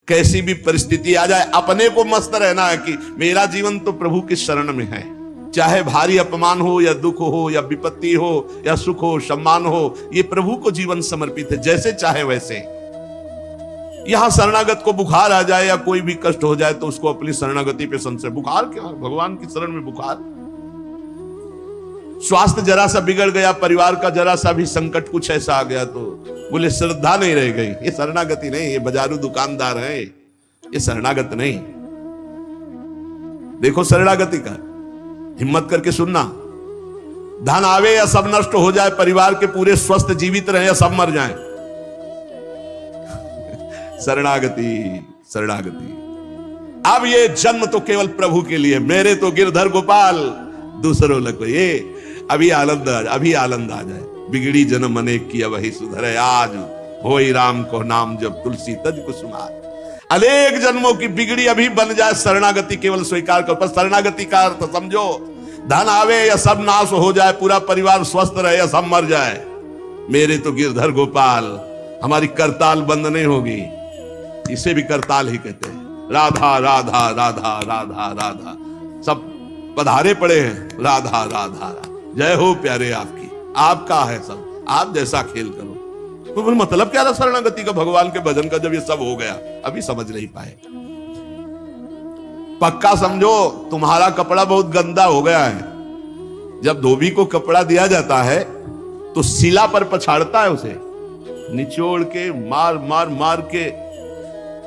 कैसी भी परिस्थिति आ जाए, अपने को मस्त रहना है कि मेरा जीवन तो प्रभु की शरण में है। चाहे भारी अपमान हो या दुख हो या विपत्ति हो या सुख हो सम्मान हो, ये प्रभु को जीवन समर्पित है, जैसे चाहे वैसे। यहां शरणागत को बुखार आ जाए या कोई भी कष्ट हो जाए तो उसको अपनी शरणागति पे संशय। बुखार क्या, भगवान की शरण में बुखार। स्वास्थ्य जरा सा बिगड़ गया, परिवार का जरा सा भी संकट कुछ ऐसा आ गया तो बोले श्रद्धा नहीं रह गई। ये शरणागति नहीं, ये बाजारू दुकानदार है, ये शरणागत नहीं। देखो शरणागति का हिम्मत करके सुनना। धन आवे या सब नष्ट हो जाए, परिवार के पूरे स्वस्थ जीवित रहे या सब मर जाएं, शरणागति शरणागति। अब ये जन्म तो केवल प्रभु के लिए, मेरे तो गिरधर गोपाल दूसरों लग। ये अभी आनंद आ जाए। बिगड़ी जन्म अनेक की वही सुधरे, आज होई राम को नाम जब तुलसी तज को सुनार। अनेक जन्मों की बिगड़ी अभी बन जाए, शरणागति केवल स्वीकार कर। पर शरणागति का अर्थ समझो, धन आवे या सब नाश हो जाए, पूरा परिवार स्वस्थ रहे या सब मर जाए, मेरे तो गिरधर गोपाल, हमारी करताल बंद नहीं होगी। इसे भी करताल ही कहते हैं। राधा राधा राधा राधा राधा, सब पधारे पड़े हैं। राधा राधा जय हो प्यारे आपकी, आपका है सब, आप जैसा खेल करो। तो मतलब क्या था शरणागति का, भगवान के भजन का, जब ये सब हो गया अभी समझ नहीं पाए। पक्का समझो, तुम्हारा कपड़ा बहुत गंदा हो गया है। जब धोबी को कपड़ा दिया जाता है तो शिला पर पछाड़ता है, उसे निचोड़ के मार मार मार के,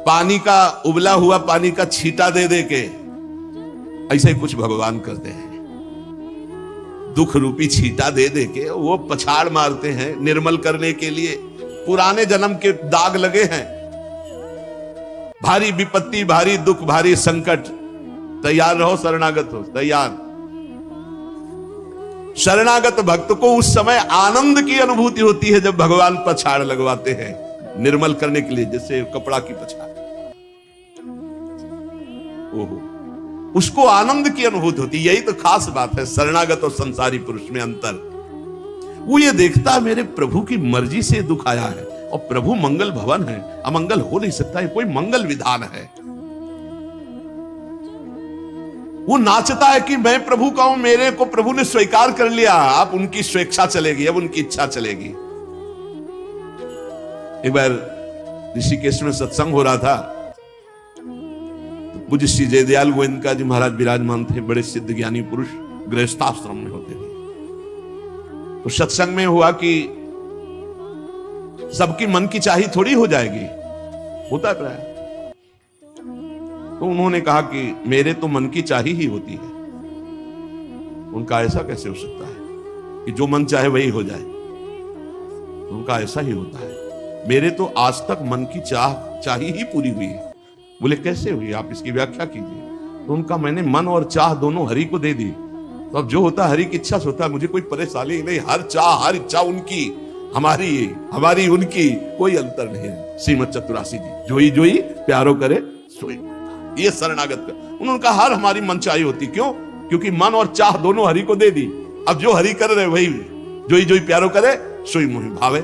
पानी का उबला हुआ पानी का छींटा दे दे के, ऐसे ही कुछ भगवान करते हैं। दुख रूपी छींटा दे दे के वो पछाड़ मारते हैं निर्मल करने के लिए। पुराने जन्म के दाग लगे हैं, भारी विपत्ति, भारी दुख, भारी संकट, तैयार रहो, शरणागत हो, तैयार। शरणागत भक्त को उस समय आनंद की अनुभूति होती है जब भगवान पछाड़ लगवाते हैं निर्मल करने के लिए, जैसे कपड़ा की पछाड़। ओहो, उसको आनंद की अनुभूति होती। यही तो खास बात है शरणागत और संसारी पुरुष में अंतर। वो ये देखता है मेरे प्रभु की मर्जी से दुख आया है, और प्रभु मंगल भवन है, अमंगल हो नहीं सकता है, कोई मंगल विधान है। वो नाचता है कि मैं प्रभु का हूं, मेरे को प्रभु ने स्वीकार कर लिया, अब उनकी स्वेच्छा चलेगी, अब उनकी इच्छा चलेगी। एक बार ऋषिकेश में सत्संग हो रहा था, पूज्य श्री जयदयाल गोविंदका जी महाराज विराजमान थे, बड़े सिद्ध ज्ञानी पुरुष, गृहस्थाश्रम में होते थे। तो सत्संग में हुआ कि सबकी मन की चाही थोड़ी हो जाएगी, होता है। तो उन्होंने कहा कि मेरे तो मन की चाही ही होती है। उनका ऐसा कैसे हो सकता है कि जो मन चाहे वही हो जाए? उनका ऐसा ही होता है, मेरे तो आज तक मन की चाही ही पूरी हुई है। बोले कैसे हुई, आप इसकी व्याख्या कीजिए। तो उनका मैंने मन और चाह दोनों हरि को दे दी, तो अब जो होता है हरि की इच्छा से होता है, मुझे कोई परेशानी नहीं। हर चाह हर इच्छा उनकी, हमारी उनकी, कोई अंतर नहीं है। श्रीमद चतुरासी जी, जोई जोई प्यारो करे सोई। ये शरणागत का उन्होंने कहा हर हमारी मन चाही होती। क्यों? क्योंकि मन और चाह दोनों हरि को दे दी। अब जो हरि कर रहे वही जोई जोई प्यारो करे सोई मोहि भावे।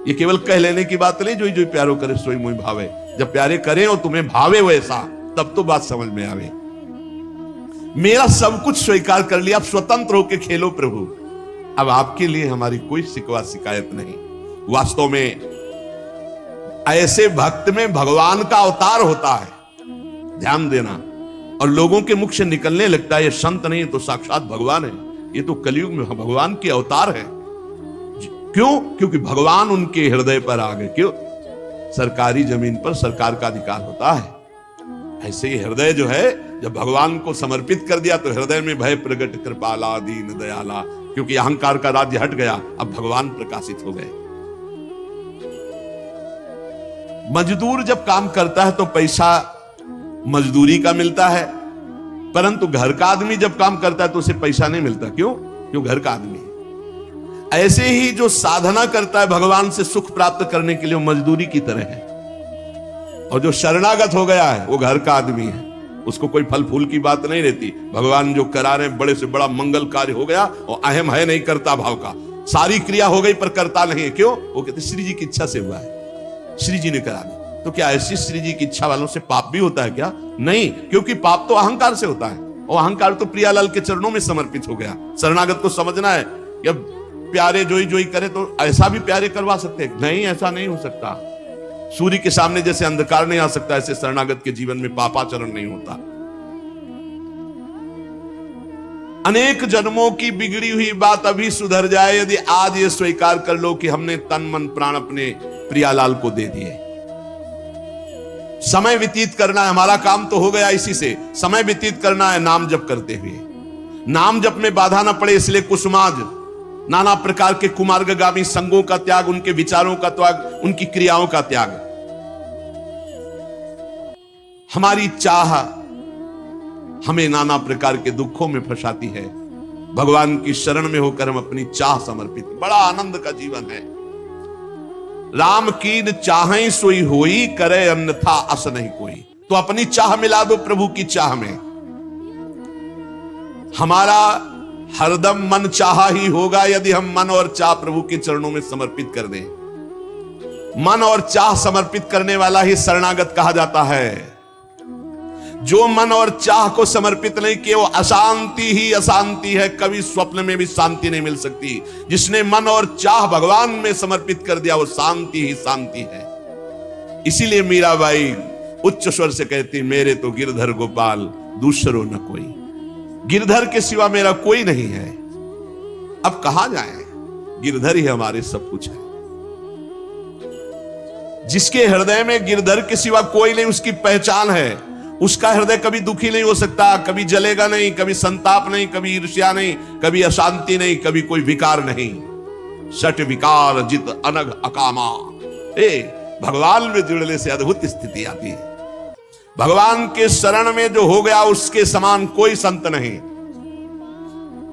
ये केवल कह लेने की बात नहीं, जोई जोई प्यारो करे सोई मोहि भावे। जब प्यारे करें और तुम्हें भावे वैसा, तब तो बात समझ में आवे। मेरा सब कुछ स्वीकार कर लिया, अब स्वतंत्र होकर खेलो प्रभु। अब आपके लिए हमारी कोई शिकवा शिकायत नहीं। वास्तव में ऐसे भक्त में भगवान का अवतार होता है, ध्यान देना। और लोगों के मुख से निकलने लगता है ये संत नहीं तो साक्षात भगवान है, ये तो कलयुग में भगवान के अवतार है। क्यों? क्योंकि भगवान उनके हृदय पर आ गए। क्यों? सरकारी जमीन पर सरकार का अधिकार होता है। ऐसे ही हृदय जो है, जब भगवान को समर्पित कर दिया तो हृदय में भय प्रगट कृपाला दीन दयाला, क्योंकि अहंकार का राज्य हट गया, अब भगवान प्रकाशित हो गए। मजदूर जब काम करता है तो पैसा मजदूरी का मिलता है, परंतु घर का आदमी जब काम करता है तो उसे पैसा नहीं मिलता। क्यों? क्यों घर का आदमी है। ऐसे ही जो साधना करता है भगवान से सुख प्राप्त करने के लिए, वो मजदूरी की तरह है। और जो शरणागत हो गया है वो घर का आदमी है, उसको कोई फल फूल की बात नहीं रहती। भगवान जो करा रहे बड़े से बड़ा मंगल कार्य हो गया, और अहम है नहीं करता भाव का, सारी क्रिया हो गई पर करता नहीं है। क्यों? वो कहते श्री जी की इच्छा से हुआ है, श्री जी ने करा दी। तो क्या ऐसी श्री जी की इच्छा वालों से पाप भी होता है क्या? नहीं, क्योंकि पाप तो अहंकार से होता है, और अहंकार तो प्रियालाल के चरणों में समर्पित हो गया। शरणागत को समझना है कि अब प्यारे जोई जोई करे तो ऐसा भी प्यारे करवा सकते हैं? नहीं, ऐसा नहीं हो सकता। सूर्य के सामने जैसे अंधकार नहीं आ सकता, ऐसे शरणागत के जीवन में पापाचरण नहीं होता। अनेक जन्मों की बिगड़ी हुई बात अभी सुधर जाए यदि आज ये स्वीकार कर लो कि हमने तन मन प्राण अपने प्रियालाल को दे दिए। समय व्यतीत करना है, हमारा काम तो हो गया इसी से। समय व्यतीत करना है नाम जप करते हुए। नाम जप में बाधा ना पड़े इसलिए कुसुमाज, नाना प्रकार के कुमार्गगामी संगों का त्याग, उनके विचारों का त्याग, उनकी क्रियाओं का त्याग। हमारी चाह हमें नाना प्रकार के दुखों में फंसाती है। भगवान की शरण में होकर हम अपनी चाह समर्पित, बड़ा आनंद का जीवन है। राम कीन चाहें सोई होई, करे अन्यथा अस नहीं कोई। तो अपनी चाह मिला दो प्रभु की चाह में। हमारा हरदम मन चाहा ही होगा यदि हम मन और चाह प्रभु के चरणों में समर्पित कर दें। मन और चाह समर्पित करने वाला ही शरणागत कहा जाता है। जो मन और चाह को समर्पित नहीं किए वो अशांति ही अशांति है, कभी स्वप्न में भी शांति नहीं मिल सकती। जिसने मन और चाह भगवान में समर्पित कर दिया वो शांति ही शांति है। इसीलिए मीराबाई उच्च स्वर से कहती, मेरे तो गिरधर गोपाल दूसरो न कोई। गिरधर के सिवा मेरा कोई नहीं है। अब कहां जाए, गिरधर ही हमारे सब कुछ है। जिसके हृदय में गिरधर के सिवा कोई नहीं, उसकी पहचान है। उसका हृदय कभी दुखी नहीं हो सकता, कभी जलेगा नहीं, कभी संताप नहीं, कभी ईर्ष्या नहीं, कभी अशांति नहीं, कभी कोई विकार नहीं। सट विकार जित अनग अकामा। भगवान में जुड़ने से अद्भुत स्थिति आती है। भगवान के शरण में जो हो गया उसके समान कोई संत नहीं।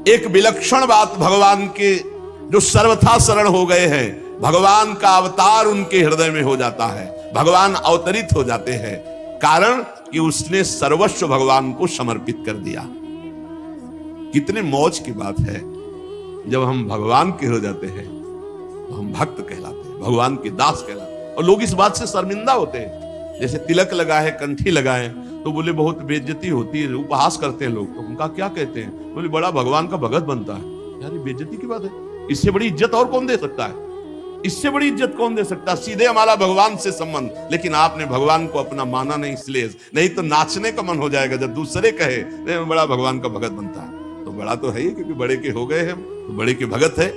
एक विलक्षण बात, भगवान के जो सर्वथा शरण हो गए हैं, भगवान का अवतार उनके हृदय में हो जाता है। भगवान अवतरित हो जाते हैं, कारण कि उसने सर्वस्व भगवान को समर्पित कर दिया। कितने मौज की बात है, जब हम भगवान के हो जाते हैं तो हम भक्त कहलाते हैं, भगवान के दास कहलाते हैं। और लोग इस बात से शर्मिंदा होते हैं। जैसे तिलक लगाए, कंठी लगाए तो बोले बहुत बेइज्जती होती है, उपहास करते हैं लोग। तो उनका क्या कहते हैं? बोले बड़ा भगवान का भगत बनता है। यार ये बेइज्जती की बात है। इससे बड़ी इज्जत और कौन दे सकता है? इससे बड़ी इज्जत कौन दे सकता? सीधे हमारा भगवान से संबंध। लेकिन आपने भगवान को अपना माना नहीं, इसलिए नहीं तो नाचने का मन हो जाएगा जब दूसरे कहे बड़ा भगवान का भगत बनता है। तो बड़ा तो है ही, क्योंकि बड़े के हो गए हैं तो बड़े के भगत है।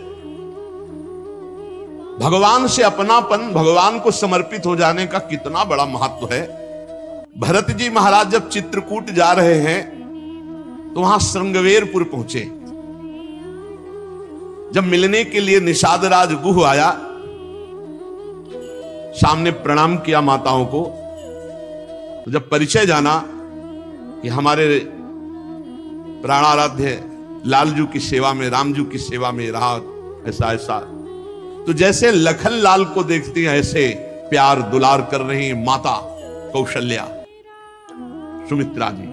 भगवान से अपनापन, भगवान को समर्पित हो जाने का कितना बड़ा महत्व है। भरत जी महाराज जब चित्रकूट जा रहे हैं तो वहां श्रृंगवेरपुर पहुंचे। जब मिलने के लिए निषाद राज गुह आया, सामने प्रणाम किया माताओं को। तो जब परिचय जाना कि हमारे प्राणाराध्य लालजू की सेवा में, रामजू की सेवा में रहा, ऐसा ऐसा, तो जैसे लखन लाल को देखती हैं ऐसे प्यार दुलार कर रही माता कौशल्या, सुमित्रा जी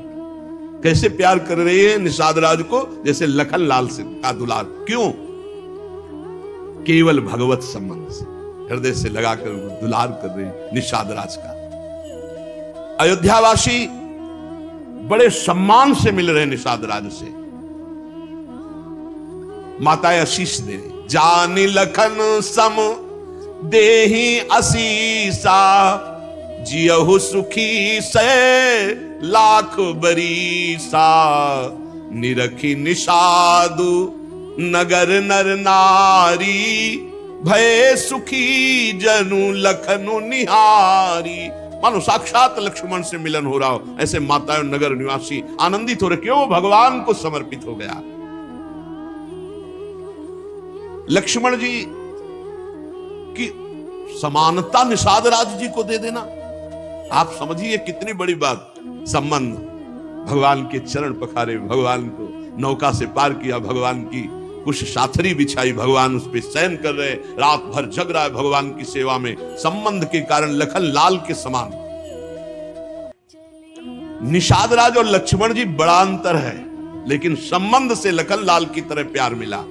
कैसे प्यार कर रही है निषाद राज को, जैसे लखन लाल से का दुलार। क्यों? केवल भगवत संबंध से, हृदय से लगाकर दुलार कर रहे निषाद राज का। अयोध्यावासी बड़े सम्मान से मिल रहे निषाद राज से। माताएं आशीष दे रही, जानी लखन सम देही असीसा, जियहु सुखी से लाख बरीसा, निरखी निषादु नगर नर नारी, भय सुखी जनु लखनु निहारी। मानो साक्षात लक्ष्मण से मिलन हो रहा हो, ऐसे माताएं नगर निवासी आनंदित हो रहे। क्यों? भगवान को समर्पित हो गया। लक्ष्मण जी की समानता निषाद राज जी को दे देना, आप समझिए कितनी बड़ी बात। संबंध, भगवान के चरण पखारे, भगवान को नौका से पार किया, भगवान की कुछ साथरी बिछाई, भगवान उस पर शयन कर रहे, रात भर जग रहा है भगवान की सेवा में। संबंध के कारण लखन लाल के समान। निषाद राज और लक्ष्मण जी बड़ा अंतर है, लेकिन संबंध से लखन लाल की तरह प्यार मिला।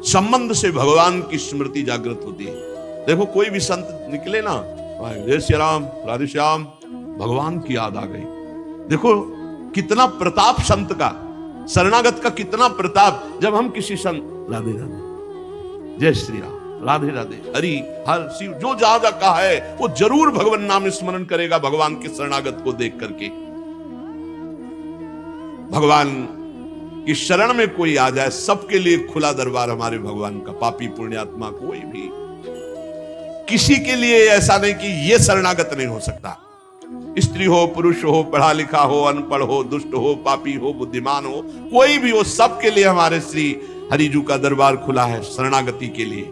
संबंध से भगवान की स्मृति जागृत होती है। देखो कोई भी संत निकले ना, जय श्री राम, राधे श्याम, भगवान की याद आ गई। देखो कितना प्रताप संत का, शरणागत का कितना प्रताप। जब हम किसी संत, राधे राधे, जय श्री राम, राधे राधे, हरि हर शिव, जो जहां कहा है वो जरूर भगवान नाम स्मरण करेगा भगवान के शरणागत को देख करके। भगवान की शरण में कोई आ जाए, सबके लिए खुला दरबार हमारे भगवान का। पापी पुण्यात्मा कोई भी, किसी के लिए ऐसा नहीं कि ये शरणागत नहीं हो सकता। स्त्री हो, पुरुष हो, पढ़ा लिखा हो, अनपढ़ हो, दुष्ट हो, पापी हो, बुद्धिमान हो, कोई भी हो, सबके लिए हमारे श्री हरिजू का दरबार खुला है शरणागति के लिए।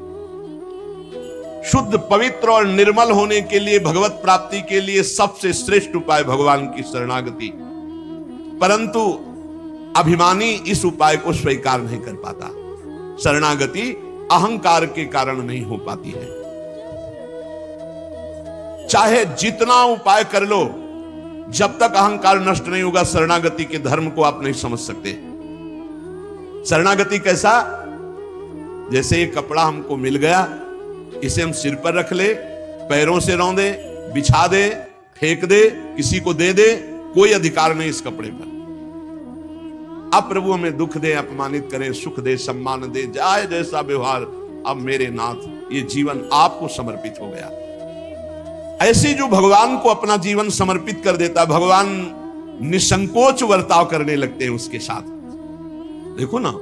शुद्ध, पवित्र और निर्मल होने के लिए, भगवत प्राप्ति के लिए सबसे श्रेष्ठ उपाय भगवान की शरणागति। परंतु अभिमानी इस उपाय को स्वीकार नहीं कर पाता। शरणागति अहंकार के कारण नहीं हो पाती है। चाहे जितना उपाय कर लो, जब तक अहंकार नष्ट नहीं होगा, शरणागति के धर्म को आप नहीं समझ सकते। शरणागति कैसा? जैसे ये कपड़ा हमको मिल गया, इसे हम सिर पर रख ले, पैरों से रौंदे, बिछा दे, फेंक दे, किसी को दे दे, कोई अधिकार नहीं इस कपड़े पर। अब प्रभु हमें दुख दे, अपमानित करे, सुख दे, सम्मान दे, जाए जैसा व्यवहार, अब मेरे नाथ ये जीवन आपको समर्पित हो गया। ऐसे जो भगवान को अपना जीवन समर्पित कर देता, भगवान निसंकोच वर्ताव करने लगते हैं उसके साथ। देखो ना,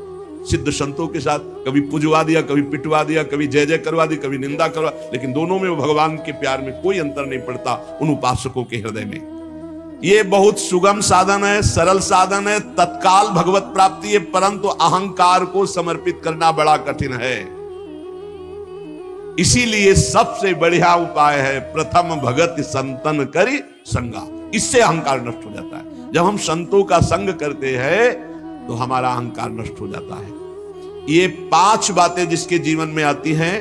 सिद्ध संतों के साथ कभी पुजवा दिया, कभी पिटवा दिया, कभी जय जय करवा दी, कभी निंदा करवा, लेकिन दोनों में भगवान के प्यार में कोई अंतर नहीं पड़ता उन उपासकों के हृदय में। ये बहुत सुगम साधन है, सरल साधन है, तत्काल भगवत प्राप्ति है, परंतु अहंकार को समर्पित करना बड़ा कठिन है। इसीलिए सबसे बढ़िया उपाय है प्रथम भगत संतन करी संगा। इससे अहंकार नष्ट हो जाता है। जब हम संतों का संग करते हैं तो हमारा अहंकार नष्ट हो जाता है। ये 5 बातें जिसके जीवन में आती हैं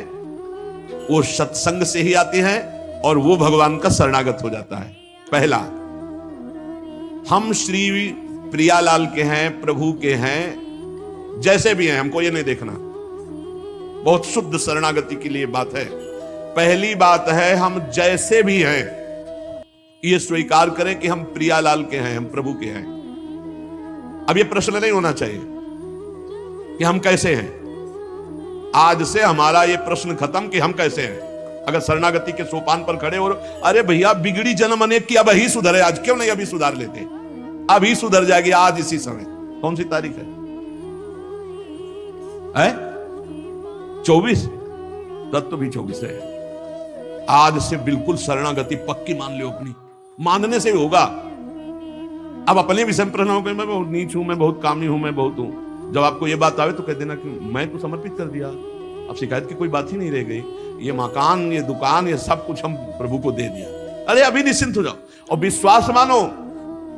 वो सत्संग से ही आती हैं और वो भगवान का शरणागत हो जाता है। पहला, हम श्री प्रियालाल के हैं, प्रभु के हैं, जैसे भी हैं, हमको ये नहीं देखना। बहुत शुद्ध शरणागति के लिए बात है। पहली बात है, हम जैसे भी हैं ये स्वीकार करें कि हम प्रियालाल के हैं, हम प्रभु के हैं। अब ये प्रश्न नहीं होना चाहिए कि हम कैसे हैं। आज से हमारा ये प्रश्न खत्म कि हम कैसे हैं। अगर शरणागति के सोपान पर खड़े और अरे भैया बिगड़ी जन्म अनेक की, अब ही सुधरे, आज क्यों नहीं अभी सुधार लेते, अभी सुधर जाएगी आज इसी समय। कौन सी तारीख है? 24, तत्व भी 24 है। आज से बिल्कुल शरणागति पक्की मान लो अपनी, मानने से होगा। अब अपने विषय में प्रश्न हो गए, मैं बहुत नीच हूं, मैं बहुत कामी हूं, मैं बहुत हूं। जब आपको ये बात आवे तो कह देना कि मैं तो समर्पित कर दिया, अब शिकायत की कोई बात ही नहीं रह गई। ये मकान, ये दुकान, ये सब कुछ हम प्रभु को दे दिया। अरे अभी निश्चिंत हो जाओ और विश्वास मानो,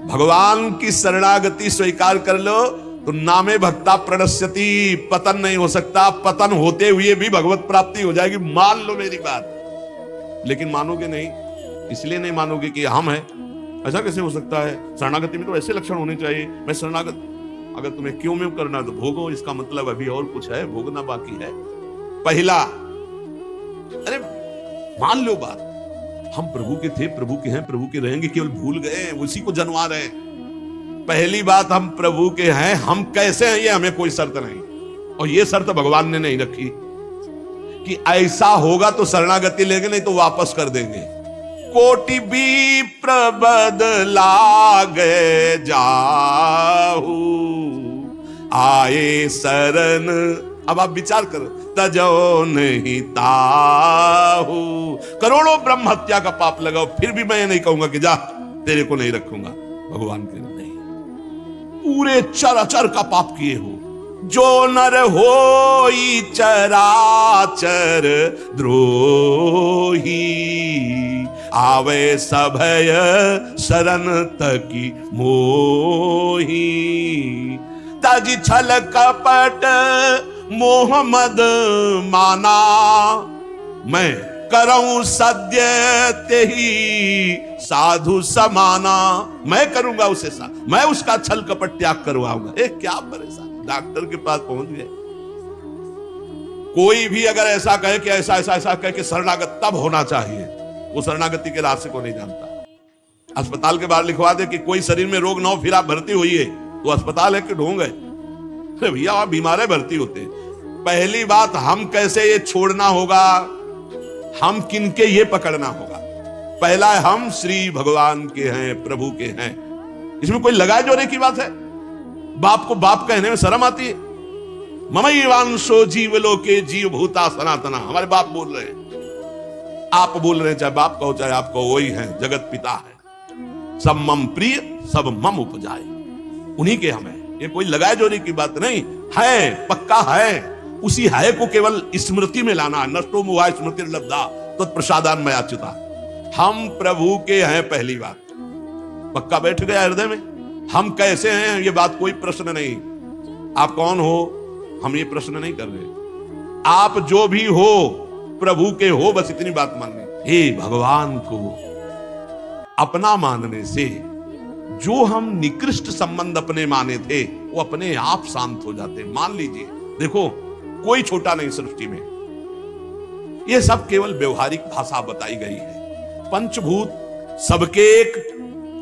भगवान की शरणागति स्वीकार कर लो तो नामे भक्ता प्रणश्यति, पतन नहीं हो सकता। पतन होते हुए भी भगवत प्राप्ति हो जाएगी, मान लो मेरी बात। लेकिन मानोगे नहीं, इसलिए नहीं मानोगे कि हम हैं। ऐसा कैसे हो सकता है? शरणागति में तो ऐसे लक्षण होने चाहिए। मैं शरणागत, अगर तुम्हें क्यों में करना तो भोगो, इसका मतलब अभी और कुछ है, भोगना बाकी है। पहला, अरे मान लो बात, हम प्रभु के थे, प्रभु के हैं, प्रभु के रहेंगे, केवल भूल गए, उसी को जनवा रहे हैं। पहली बात, हम प्रभु के हैं, हम कैसे हैं ये हमें कोई शर्त नहीं, और ये शर्त भगवान ने नहीं रखी कि ऐसा होगा तो शरणागति लेंगे, नहीं तो वापस कर देंगे। कोटि भी प्रबदला गए जाहू, आए शरण। अब आप विचार करो, तजो नहीं ताहू। करोड़ों ब्रह्म हत्या का पाप लगाओ, फिर भी मैं नहीं कहूंगा कि जा तेरे को नहीं रखूंगा। भगवान के नहीं, पूरे चराचर का पाप किए हो। जो नर होई चराचर द्रोही, आवे सभय शरण तकी मोही। तज छल कपट मोह मद माना, मैं करऊं सद्य तेही साधु समाना। मैं करूंगा उसे साथ, मैं उसका छल कपट त्याग करवाऊंगा। क्या परेशान, डॉक्टर के पास पहुंच गए, कोई भी अगर ऐसा कहे कि ऐसा ऐसा ऐसा कहे कि शरणागत तब होना चाहिए, वो शरणागति के रास्ते को नहीं जानता। अस्पताल के बाहर लिखवा दे कि कोई शरीर में रोग न हो फिर आप भर्ती होइए, तो अस्पताल है कि ढोंग है? अरे भैया, आप बीमार भर्ती होते। पहली बात, हम कैसे ये छोड़ना होगा, हम किनके ये पकड़ना होगा। पहला है, हम श्री भगवान के हैं, प्रभु के हैं। इसमें कोई लगाए जोड़े की बात है? बाप को बाप कहने में शर्म आती है? ममैवांशो जीवलोके जीव भूता सनातना, हमारे बाप बोल रहे हैं, आप बोल रहे हैं, चाहे बाप कहो चाहे आप कहो, वही है, जगत पिता है। सब मम प्रिय सब मम उपजाए, उन्हीं के हम हैं। ये कोई लगाए जोड़े की बात नहीं है, पक्का है। उसी है को केवल स्मृति में लाना है। नष्टो मुहा स्मृति लब्धा तो प्रसादान में आच्युता। हम प्रभु के हैं, पहली बात पक्का बैठ गया हृदय में। हम कैसे हैं ये बात कोई प्रश्न नहीं। आप कौन हो, हम ये प्रश्न नहीं कर रहे। आप जो भी हो प्रभु के हो, बस इतनी बात माननी। हे भगवान को अपना मानने से जो हम निकृष्ट संबंध अपने माने थे वो अपने आप शांत हो जाते। मान लीजिए, देखो कोई छोटा नहीं सृष्टि में, ये सब केवल व्यवहारिक भाषा बताई गई है। पंचभूत सबके एक,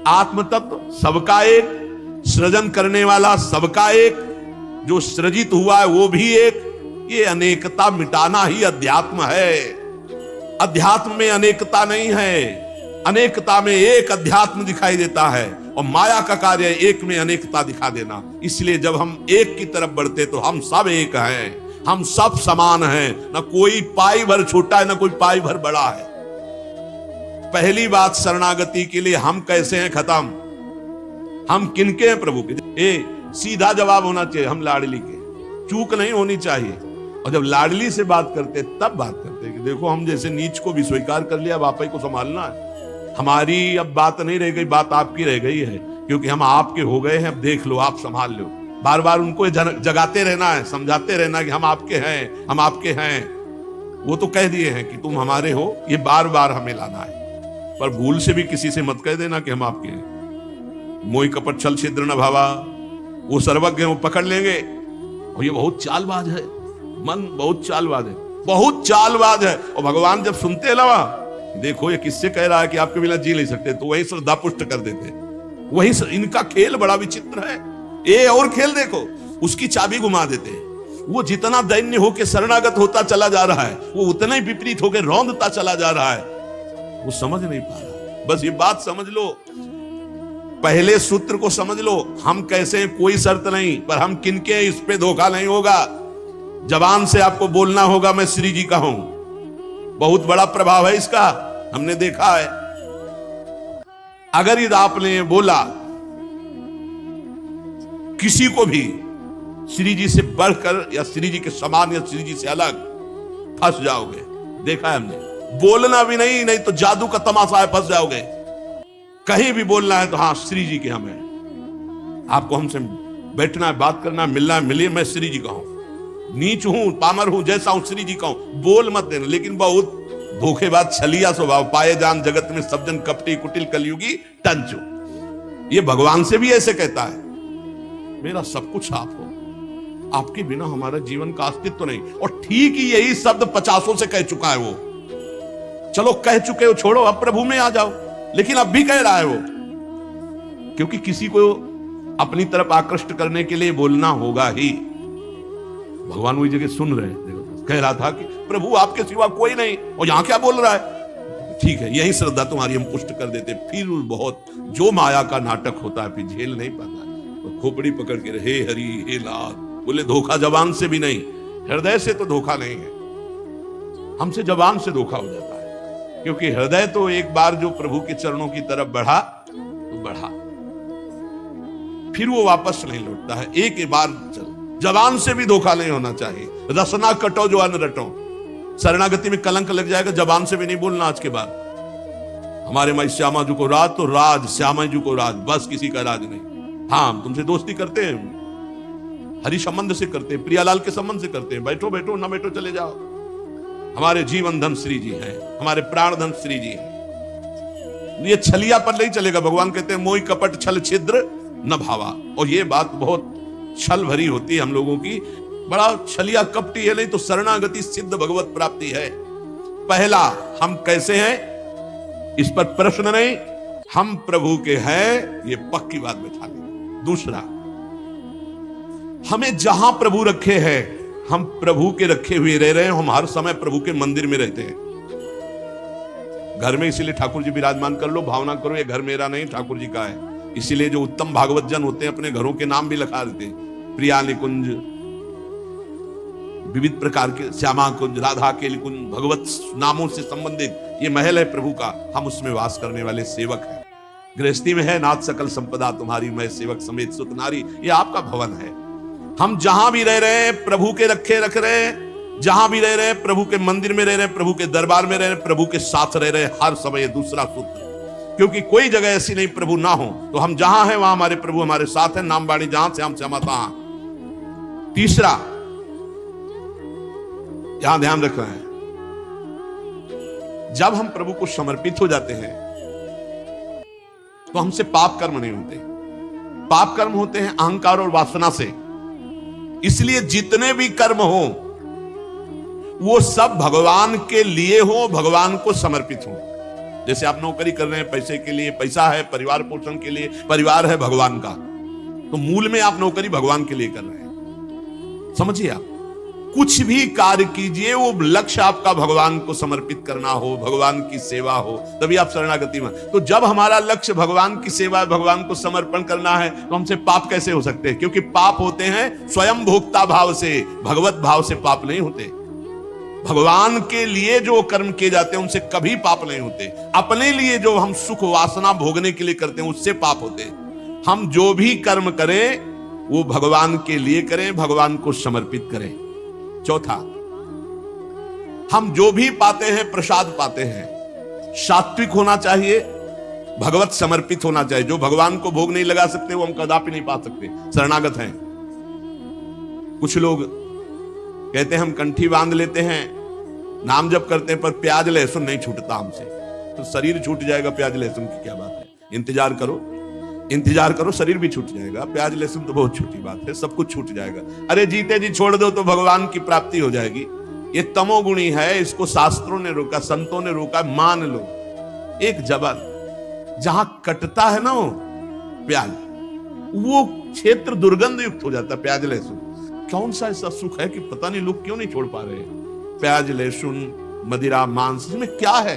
आत्म तत्व सबका एक, सृजन करने वाला सबका एक, जो सृजित हुआ है वो भी एक। ये अनेकता मिटाना ही अध्यात्म है। अध्यात्म में अनेकता नहीं है, अनेकता में एक अध्यात्म दिखाई देता है, और माया का कार्य एक में अनेकता दिखा देना। इसलिए जब हम एक की तरफ बढ़ते तो हम सब एक हैं, हम सब समान हैं, न कोई पाई भर छोटा है न कोई पाई भर बड़ा है। पहली बात, शरणागति के लिए हम कैसे हैं, खत्म। हम किनके हैं, प्रभु के। सीधा जवाब होना चाहिए, हम लाडली के, चूक नहीं होनी चाहिए। और जब लाडली से बात करते तब बात करते कि देखो हम जैसे नीच को भी स्वीकार कर लिया, अब आप ही को संभालना है। हमारी अब बात नहीं रह गई, बात आपकी रह गई है, क्योंकि हम आपके हो गए हैं। अब देख लो, आप संभाल लो। बार बार उनको जगाते रहना है, समझाते रहना कि हम आपके हैं, हम आपके हैं। वो तो कह दिए हैं कि तुम हमारे हो, ये बार बार हमें लाना है। पर भूल से भी किसी से मत कह देना कि हम आपके हैं। मोहि कपट छल छिद्र न भावा, वो सर्वज्ञ, वो पकड़ लेंगे। और ये बहुत चालबाज है, मन बहुत चालबाज है, बहुत चालबाज है। और भगवान जब सुनते ना, देखो ये किससे कह रहा है कि आपके बिना जी नहीं सकते, तो वही श्रद्धा पुष्ट कर देते। वही इनका खेल बड़ा विचित्र है। ये और खेल देखो, उसकी चाबी घुमा देते। वो जितना दैन्य होकर शरणागत होता चला जा रहा है, वो उतना ही विपरीत होकर रौंदता चला जा रहा है। वो समझ नहीं पा रहा। बस ये बात समझ लो, पहले सूत्र को समझ लो। हम कैसे हैं कोई शर्त नहीं, पर हम किनके हैं इस पे धोखा नहीं होगा। जबान से आपको बोलना होगा मैं श्री जी का हूं, बहुत बड़ा प्रभाव है इसका, हमने देखा है। अगर यदि आपने बोला किसी को भी श्री जी से बढ़कर या श्री जी के समान या श्री जी से अलग, फंस जाओगे। देखा है हमने। बोलना भी नहीं, नहीं तो जादू का तमाशा है, फंस जाओगे। कहीं भी बोलना है तो हाँ श्री जी के हम हैं, आपको हमसे बैठना है, बात करना है, मिलना है, मिलिए, मैं श्री जी का हूं, नीच हूं, पामर हूं, जैसा हूं श्री जी का हूं। बोल मत देना। लेकिन बहुत धोखेबाज छलिया स्वभाव, पाए जान जगत में सब जन कपटी कुटिल कलयुगी टंचो। ये भगवान से भी ऐसे कहता है, मेरा सब कुछ आप हो, आपके बिना हमारा जीवन का अस्तित्व तो नहीं। और ठीक ही यही शब्द 50 से कह चुका है वो। चलो कह चुके हो, छोड़ो, अब प्रभु में आ जाओ। लेकिन अब भी कह रहा है वो, क्योंकि किसी को अपनी तरफ आकृष्ट करने के लिए बोलना होगा ही। भगवान वही जगह सुन रहे हैं, कह रहा था कि प्रभु आपके सिवा कोई नहीं, और यहां क्या बोल रहा है। ठीक है, यही श्रद्धा तुम्हारी हम पुष्ट कर देते। फिर बहुत जो माया का नाटक होता है, फिर झेल नहीं पाता, तो खोपड़ी पकड़ के हे हरि हे नाथ बोले। धोखा जबान से भी नहीं, हृदय से तो धोखा नहीं है, हमसे जबान से धोखा हो जाता है। क्योंकि हृदय तो एक बार जो प्रभु के चरणों की तरफ बढ़ा तो बढ़ा, फिर वो वापस नहीं लौटता है। एक बार चल, जबान से भी धोखा नहीं होना चाहिए। रसना कटो जो अन्न रटो, शरणागति में कलंक लग जाएगा। जबान से भी नहीं बोलना आज के बाद। हमारे माई श्यामा जी को राज तो राज, श्यामा जी को राज, बस किसी का राज नहीं। हाँ तुमसे दोस्ती करते हैं, हरि संबंध से करते हैं, प्रियालाल के संबंध से करते हैं, बैठो बैठो, ना बैठो चले जाओ। हमारे जीवन धन श्री जी हैं, हमारे प्राण धन श्री जी हैं। ये छलिया पर नहीं चलेगा। भगवान कहते हैं मोहि कपट छल छिद्र न भावा। और ये बात बहुत छल भरी होती है हम लोगों की। बड़ा छलिया कपटी है, नहीं तो शरणागति सिद्ध भगवत प्राप्ति है। पहला, हम कैसे हैं इस पर प्रश्न नहीं, हम प्रभु के हैं ये पक्की बात बैठा ली। दूसरा, हमें जहां प्रभु रखे हैं हम प्रभु के रखे हुए रह रहे हैं, हम हर समय प्रभु के मंदिर में रहते हैं। घर में इसीलिए ठाकुर जी विराजमान कर लो, भावना करो ये घर मेरा नहीं ठाकुर जी का है। इसीलिए जो उत्तम भागवत जन होते हैं अपने घरों के नाम भी लिखा देते हैं, प्रिया निकुंज, विविध प्रकार के श्यामा कुंज, राधा के कुंज, भगवत नामों से संबंधित ये महल है प्रभु का, हम उसमें वास करने वाले सेवक हैं। गृहस्थी में है नाथ सकल संपदा तुम्हारी, मैं सेवक समेत सुत नारी, ये आपका भवन है। हम जहां भी रह रहे हैं प्रभु के रखे रख रहे हैं, जहां भी रह रहे हैं प्रभु के मंदिर में रह रहे हैं, प्रभु के दरबार में रह रहे हैं, प्रभु के साथ रह रहे हैं हर समय। दूसरा सूत्र, क्योंकि कोई जगह ऐसी नहीं प्रभु ना हो, तो हम जहां हैं वहां हमारे प्रभु हमारे साथ हैं, नाम बाणी जहां से हम श्यामा तहां। तीसरा, यहां ध्यान रख रहे हैं, जब हम प्रभु को समर्पित हो जाते हैं तो हमसे पाप कर्म नहीं होते। पाप कर्म होते हैं अहंकार और वासना से। इसलिए जितने भी कर्म हो वो सब भगवान के लिए हो, भगवान को समर्पित हो। जैसे आप नौकरी कर रहे हैं पैसे के लिए, पैसा है परिवार पोषण के लिए, परिवार है भगवान का, तो मूल में आप नौकरी भगवान के लिए कर रहे हैं। समझिए, आप कुछ भी कार्य कीजिए वो लक्ष्य आपका भगवान को समर्पित करना हो, भगवान की सेवा हो, तभी आप शरणागति में। तो जब हमारा लक्ष्य भगवान की सेवा, भगवान को समर्पण करना है, तो हमसे पाप कैसे हो सकते हैं? क्योंकि पाप होते हैं स्वयं भोक्ता भाव से, भगवत भाव से पाप नहीं होते। भगवान के लिए जो कर्म किए जाते हैं उनसे कभी पाप नहीं होते। अपने लिए जो हम सुख वासना भोगने के लिए करते हैं उससे पाप होते हैं। हम जो भी कर्म करें वो भगवान के लिए करें, भगवान को समर्पित करें। चौथा, हम जो भी पाते हैं प्रसाद पाते हैं, सात्विक होना चाहिए, भगवत समर्पित होना चाहिए। जो भगवान को भोग नहीं लगा सकते वो हम कदापि नहीं पा सकते, शरणागत हैं। कुछ लोग कहते हैं हम कंठी बांध लेते हैं, नाम जप करते हैं, पर प्याज लहसुन नहीं छूटता हमसे, तो शरीर छूट जाएगा। प्याज लहसुन की क्या बात है, इंतजार करो, इंतजार करो, शरीर भी छूट जाएगा। प्याज लहसुन तो बहुत छोटी बात है, सब कुछ छूट जाएगा। अरे जीते जी छोड़ दो तो भगवान की प्राप्ति हो जाएगी। ये तमोगुणी है, इसको शास्त्रों ने रोका, संतों ने रोका। मान लो एक जबल जहां कटता है ना वो प्याज, वो क्षेत्र दुर्गंध युक्त हो जाता है। प्याज लहसुन कौन सा ऐसा सुख है कि पता नहीं लोग क्यों नहीं छोड़ पा रहे? प्याज लहसुन मदिरा मांस, इसमें क्या है?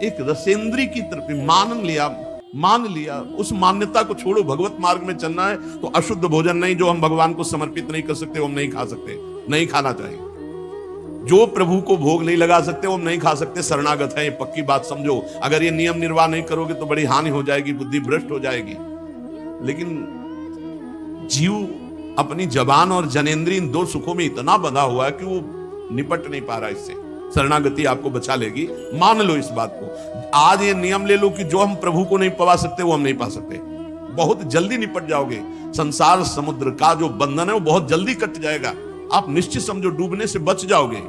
एक रसेंद्री की तरफ मान लिया, उस मान्यता को छोड़ो। भगवत मार्ग में चलना है तो अशुद्ध भोजन नहीं, जो हम भगवान को समर्पित नहीं कर सकते वो हम नहीं खा सकते, नहीं खाना चाहिए। जो प्रभु को भोग नहीं लगा सकते वो हम नहीं खा सकते, शरणागत है, ये पक्की बात समझो। अगर ये नियम निर्वाह नहीं करोगे तो बड़ी हानि हो जाएगी, बुद्धि भ्रष्ट हो जाएगी। लेकिन जीव अपनी जबान और जनेंद्री इन दो सुखों में इतना बंधा हुआ है कि वो निपट नहीं पा रहा इससे। शरणागति आपको बचा लेगी, मान लो इस बात को। आज ये नियम ले लो कि जो हम प्रभु को नहीं पा सकते वो हम नहीं पा सकते। बहुत जल्दी निपट जाओगे। संसार समुद्र का जो बंधन है वो बहुत जल्दी कट जाएगा। आप निश्चित समझो डूबने से बच जाओगे।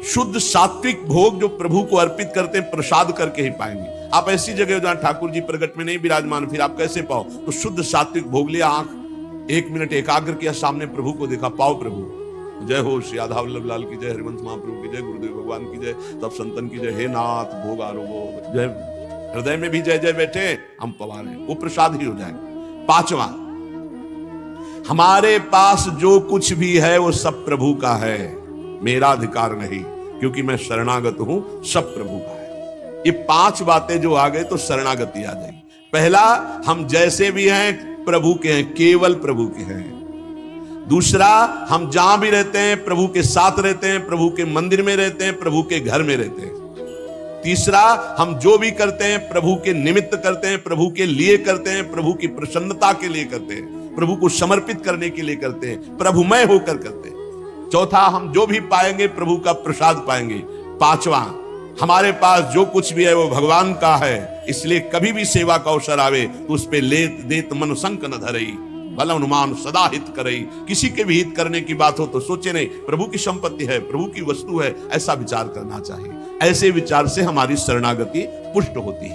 शुद्ध सात्विक भोग जो प्रभु को अर्पित करते हैं प्रसाद करके ही पाएंगे। आप ऐसी जगह जहां ठाकुर जी प्रगट में नहीं विराजमान, फिर आप कैसे पाओ? तो शुद्ध सात्विक भोग लिया, आंख 1 मिनट एकाग्र किया, सामने प्रभु को देखा, पाओ प्रभु। जय हो श्री राधा वल्लभ लाल की जय, हरिवंश महाप्रभु की जय, गुरुदेव भगवान की जय, सब संतन की जय। हे नाथ भोग आरोगो जय। हृदय में भी जय जय बैठे, हम पवार हैं, वो प्रसाद ही हो जाएगा। पांचवा, हमारे पास जो कुछ भी है वो सब प्रभु का है, मेरा अधिकार नहीं, क्योंकि मैं शरणागत हूं, सब प्रभु का है। ये 5 बातें जो आ गए तो शरणागति आ जाएगी। पहला, हम जैसे भी हैं प्रभु के हैं, केवल प्रभु के हैं। दूसरा, हम जहां भी रहते हैं प्रभु के साथ रहते हैं, प्रभु के मंदिर में रहते हैं, प्रभु के घर में रहते हैं। तीसरा, हम जो भी करते हैं प्रभु के निमित्त करते हैं, प्रभु के लिए करते हैं, प्रभु की प्रसन्नता के लिए करते हैं, प्रभु को समर्पित करने के लिए करते हैं, प्रभुमय होकर करते हैं। चौथा, हम जो भी पाएंगे प्रभु का प्रसाद पाएंगे। पांचवा, हमारे पास जो कुछ भी है वो भगवान का है, इसलिए कभी भी सेवा का अवसर आवे तो उस पे लेत देत मन संक न धरई, भल अनुमान सदा हित करई। किसी के भी हित करने की बात हो तो सोचे नहीं, प्रभु की संपत्ति है, प्रभु की वस्तु है, ऐसा विचार करना चाहिए। ऐसे विचार से हमारी शरणागति पुष्ट होती है।